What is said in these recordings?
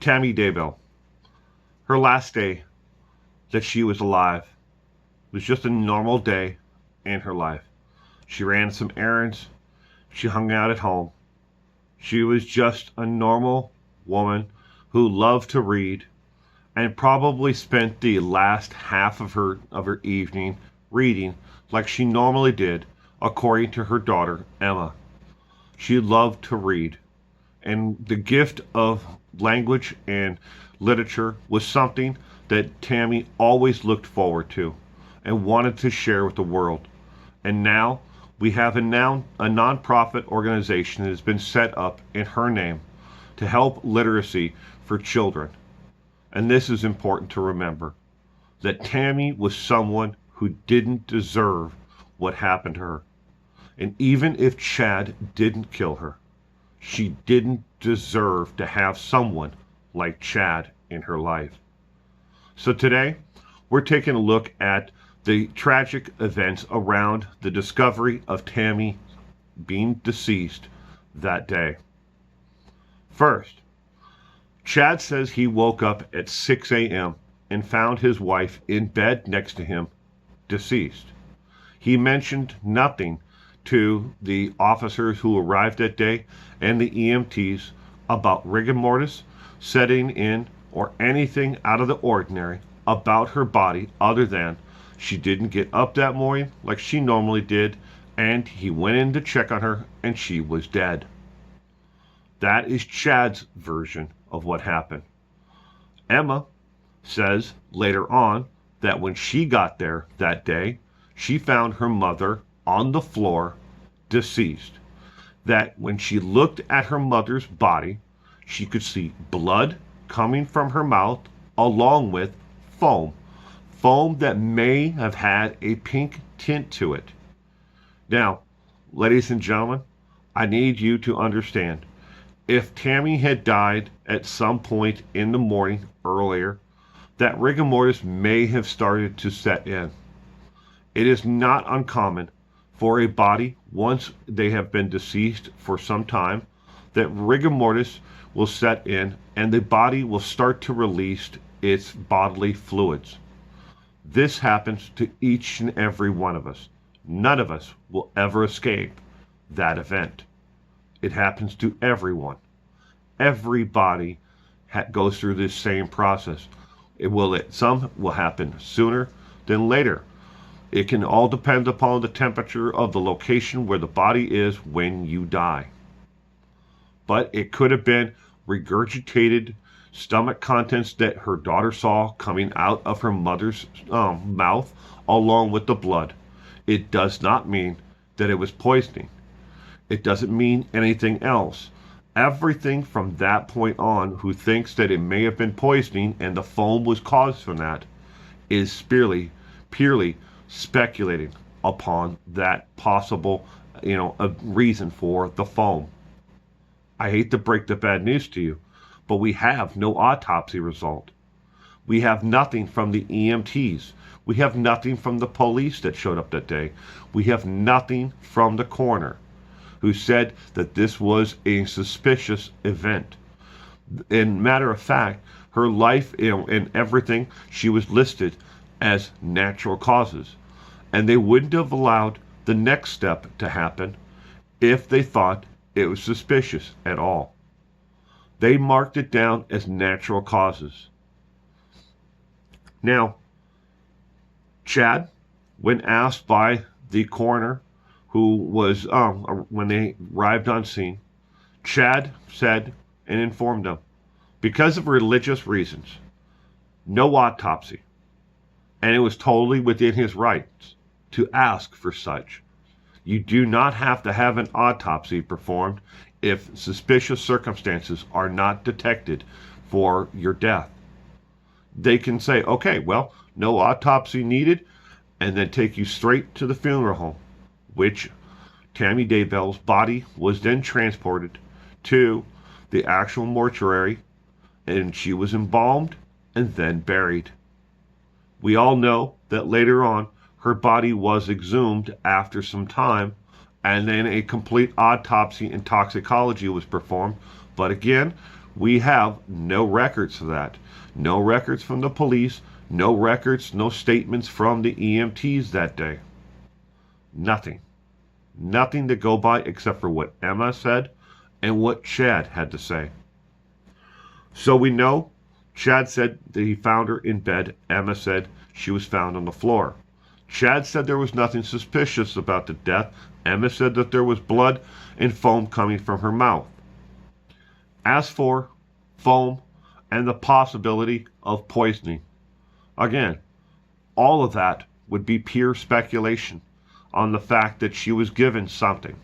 Tammy Daybell. Her last day that she was alive was just a normal day in her life. She ran some errands. She hung out at home. She was just a normal woman who loved to read and probably spent the last half of her evening reading like she normally did, according to her daughter, Emma. She loved to read, and the gift of language and literature was something that Tammy always looked forward to and wanted to share with the world. And now we have a nonprofit organization that has been set up in her name to help literacy for children. And this is important to remember, that Tammy was someone who didn't deserve what happened to her. And even if Chad didn't kill her, she didn't deserve to have someone like Chad in her life. So today, we're taking a look at the tragic events around the discovery of Tammy being deceased that day. First, Chad says he woke up at 6 a.m. and found his wife in bed next to him, deceased. He mentioned nothing to the officers who arrived that day and the EMTs about rigor mortis setting in or anything out of the ordinary about her body other than she didn't get up that morning like she normally did, and he went in to check on her and she was dead. That is Chad's version of what happened. Emma says later on that when she got there that day, she found her mother on the floor, deceased. That when she looked at her mother's body, she could see blood coming from her mouth along with foam. Foam that may have had a pink tint to it. Now, ladies and gentlemen, I need you to understand, if Tammy had died at some point in the morning earlier, that rigor mortis may have started to set in. It is not uncommon for a body, once they have been deceased for some time, that rigor mortis will set in and the body will start to release its bodily fluids. This happens to each and every one of us. None of us will ever escape that event. It happens to everyone. Everybody goes through this same process. Some will happen sooner than later. It can all depend upon the temperature of the location where the body is when you die. But it could have been regurgitated stomach contents that her daughter saw coming out of her mother's mouth along with the blood. It does not mean that it was poisoning. It doesn't mean anything else. Everything from that point on who thinks that it may have been poisoning and the foam was caused from that is purely speculating upon that possible a reason for the foam. I hate to break the bad news to you, but we have no autopsy result. We have nothing from the EMTs. We have nothing from the police that showed up that day. We have nothing from the coroner who said that this was a suspicious event. In matter of fact, her life and everything, she was listed as natural causes. And they wouldn't have allowed the next step to happen if they thought it was suspicious at all. They marked it down as natural causes. Now, Chad, when asked by the coroner, who was, when they arrived on scene, Chad said and informed them, because of religious reasons, no autopsy. And it was totally within his rights to ask for such. You do not have to have an autopsy performed if suspicious circumstances are not detected for your death. They can say, okay, well, no autopsy needed, and then take you straight to the funeral home, which Tammy Daybell's body was then transported to the actual mortuary, and she was embalmed and then buried. We all know that later on, her body was exhumed after some time, and then a complete autopsy and toxicology was performed. But again, We have no records of that. No records from the police, no records, no statements from the EMTs that day. Nothing. Nothing to go by except for what Emma said and what Chad had to say. So we know Chad said that he found her in bed. Emma said she was found on the floor. Chad said there was nothing suspicious about the death. Emma said that there was blood and foam coming from her mouth. As for foam and the possibility of poisoning, again, all of that would be pure speculation on the fact that she was given something.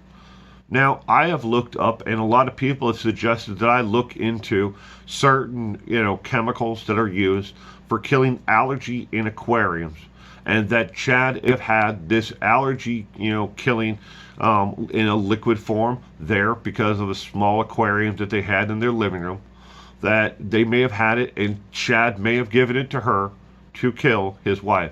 Now, I have looked up, and a lot of people have suggested that I look into certain, chemicals that are used for killing algae in aquariums, and that Chad have had this allergy, killing in a liquid form there because of the small aquariums that they had in their living room, that they may have had it, and Chad may have given it to her to kill his wife.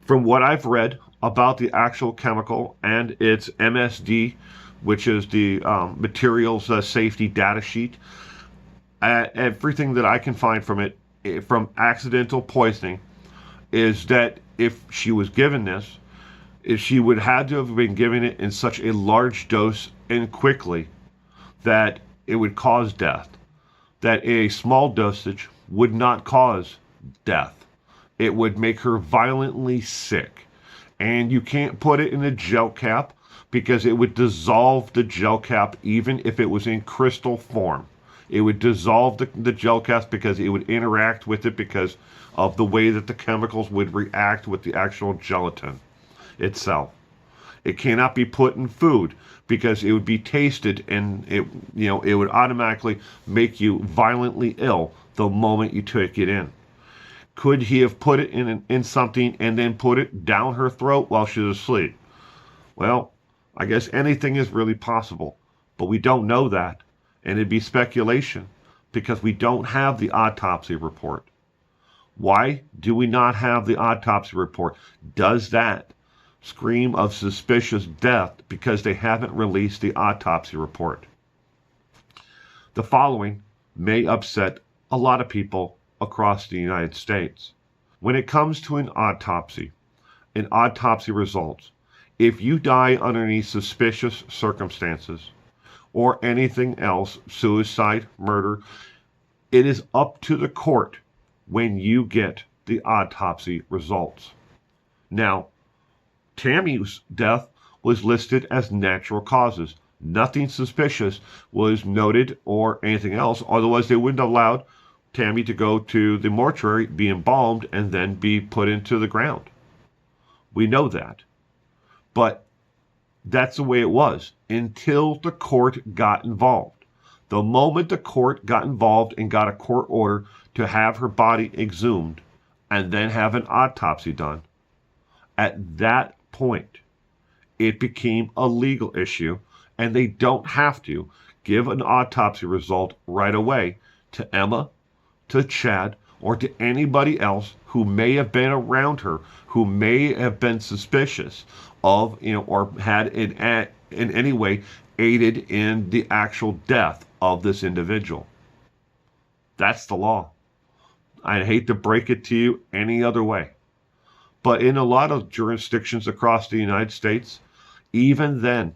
From what I've read about the actual chemical and its MSD, which is the materials safety data sheet, everything that I can find from it, from accidental poisoning, is that if she was given this, if she would have to have been given it in such a large dose and quickly that it would cause death. That a small dosage would not cause death. It would make her violently sick. And you can't put it in a gel cap because it would dissolve the gel cap even if it was in crystal form. It would dissolve the gel cap because it would interact with it because of the way that the chemicals would react with the actual gelatin itself. It cannot be put in food because it would be tasted and it would automatically make you violently ill the moment you took it in. Could he have put it in something and then put it down her throat while she was asleep? Well, I guess anything is really possible, but we don't know that, and it'd be speculation because we don't have the autopsy report. Why do we not have the autopsy report? Does that scream of suspicious death because they haven't released the autopsy report? The following may upset a lot of people across the United States. When it comes to an autopsy results, if you die underneath suspicious circumstances or anything else, suicide, murder, it is up to the court when you get the autopsy results. Now, Tammy's death was listed as natural causes. Nothing suspicious was noted or anything else, otherwise they wouldn't have allowed Tammy to go to the mortuary, be embalmed, and then be put into the ground. We know that. But that's the way it was until the court got involved. The moment the court got involved and got a court order to have her body exhumed and then have an autopsy done, at that point, it became a legal issue, and they don't have to give an autopsy result right away to Emma, to Chad, or to anybody else who may have been around her, who may have been suspicious of, or had in any way aided in the actual death of this individual. That's the law. I hate to break it to you any other way. But in a lot of jurisdictions across the United States, even then,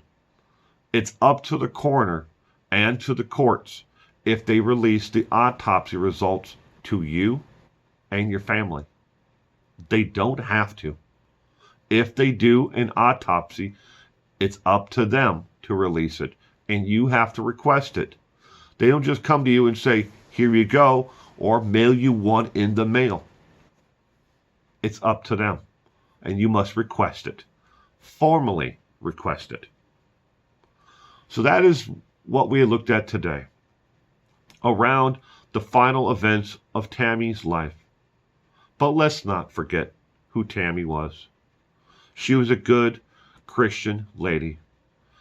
it's up to the coroner and to the courts if they release the autopsy results to you and your family. They don't have to. If they do an autopsy, it's up to them to release it, and you have to request it. They don't just come to you and say, here you go, or mail you one in the mail. It's up to them, and you must request it. Formally request it. So that is what we looked at today, around the final events of Tammy's life. But let's not forget who Tammy was. She was a good Christian lady.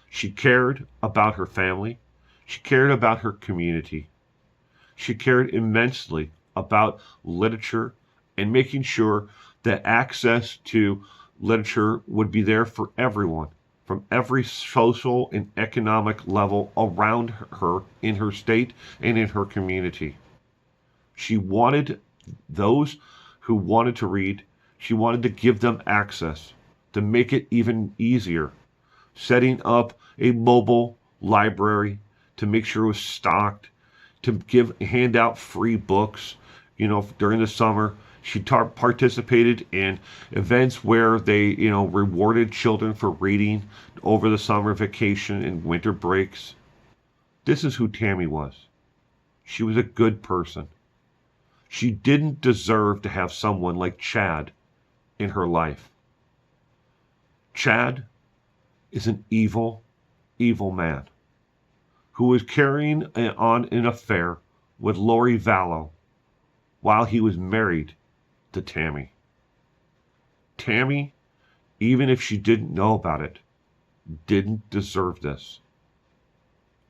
She cared about her family. She cared about her community. She cared immensely about literature and making sure that access to literature would be there for everyone, from every social and economic level around her in her state and in her community. She wanted those who wanted to read, she wanted to give them access, to make it even easier, setting up a mobile library to make sure it was stocked, to hand out free books, during the summer. She participated in events where they, rewarded children for reading over the summer vacation and winter breaks. This is who Tammy was. She was a good person. She didn't deserve to have someone like Chad in her life. Chad is an evil, evil man who was carrying on an affair with Lori Vallow while he was married to Tammy. Tammy, even if she didn't know about it, didn't deserve this.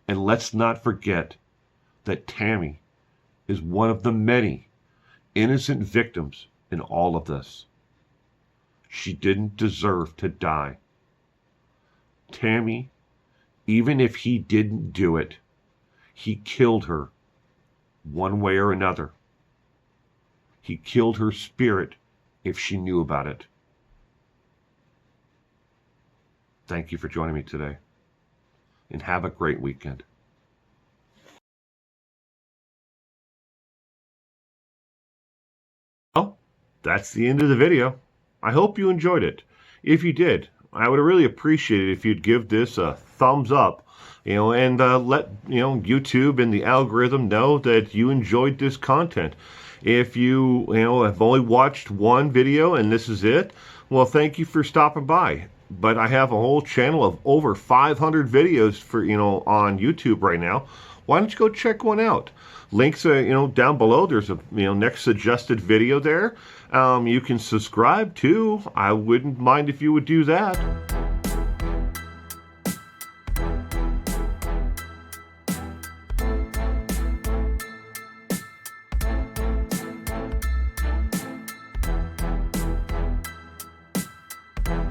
And let's not forget that Tammy is one of the many innocent victims in all of this. She didn't deserve to die. Tammy, even if he didn't do it, he killed her one way or another. He killed her spirit if she knew about it. Thank you for joining me today, and have a great weekend. Well, that's the end of the video. I hope you enjoyed it. If you did, I would really appreciate it if you'd give this a thumbs up, and let YouTube and the algorithm know that you enjoyed this content. If you have only watched one video and this is it, well, thank you for stopping by. But I have a whole channel of over 500 videos for on YouTube right now. Why don't you go check one out? Links down below. There's a next suggested video there. You can subscribe too. I wouldn't mind if you would do that.